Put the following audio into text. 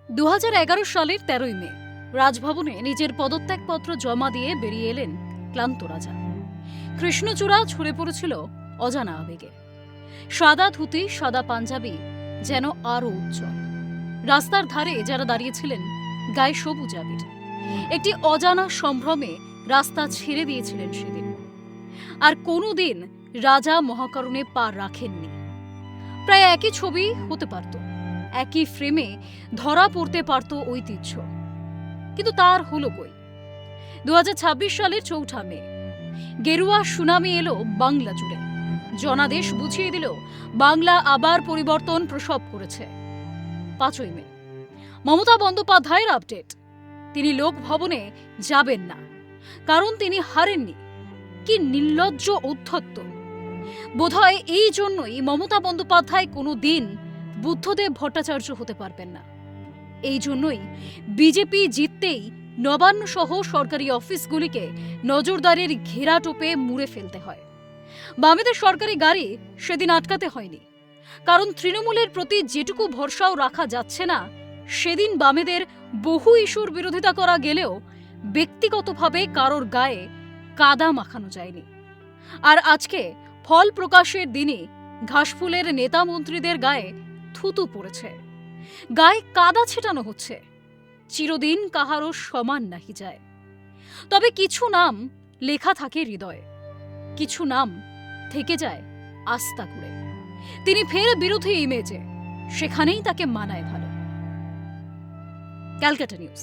2011 সালের 13ই মে রাজভবনে নিজের পদত্যাগপত্র জমা দিয়ে বেরিয়ে এলেন ক্লান্ত রাজা। কৃষ্ণচূড়া ছুড়ে পড়েছিল অজানা আবেগে। সাদা ধুতি, সাদা পাঞ্জাবি যেন আরো উজ্জ্বল। রাস্তার ধারে যারা দাঁড়িয়েছিলেন গায়ে সবুজ আবির। একটি অজানা সম্ভ্রমে রাস্তা ছেড়ে দিয়েছিলেন সেদিন। আর কোনোদিন রাজা মহাকারণে পা রাখেননি। প্রায় একই ছবি হতে পারত, একই ফ্রেমে ধরা পড়তে পারত ঐতিহ্য, কিন্তু তার হলো কই। 2026 সালের 4 মে গেরুয়া সুনামি এলো বাংলা জুড়ে। জনাদেশ বুঝিয়ে দিল বাংলা আবার পরিবর্তন প্রসব করেছে। 5ই মে মমতা বন্দ্যোপাধ্যায়ের আপডেট, তিনি লোক ভবনে যাবেন না, কারণ তিনি হারেননি। কি নির্লজ্জ অধ্যত্ত! বোধহয় এই জন্যই মমতা বন্দ্যোপাধ্যায় কোনো দিন বুদ্ধদেব ভট্টাচার্য হতে পারবেন না। এই জন্যই বিজেপি জিততেই নবান্ন সহ সরকারি অফিসগুলিকে নজরদারির ঘেরাটোপে মুড়ে ফেলতে হয়। বামেদের সরকারি গাড়ি সেদিন আটকাতে হয়নি, কারণ তৃণমূলের প্রতি যেটুকু ভরসাও রাখা যাচ্ছে না, সেদিন বামেদের বহু ইস্যুর বিরোধিতা করা গেলেও ব্যক্তিগতভাবে কারোর গায়ে কাদা মাখানো যায়নি। আর আজকে ফল প্রকাশের দিনে ঘাসফুলের নেতা মন্ত্রীদের গায়ে থুতু পড়েছে, গায়ে কাদা ছেটানো হচ্ছে। চিরদিন কাহারও সমান নাহি যায়। তবে কিছু নাম লেখা থাকে হৃদয়ে, কিছু নাম থেকে যায় আস্থা করে। তিনি ফের বিরোধী ইমেজে, সেখানেই তাকে মানায় ভালো। ক্যালকাটা নিউজ।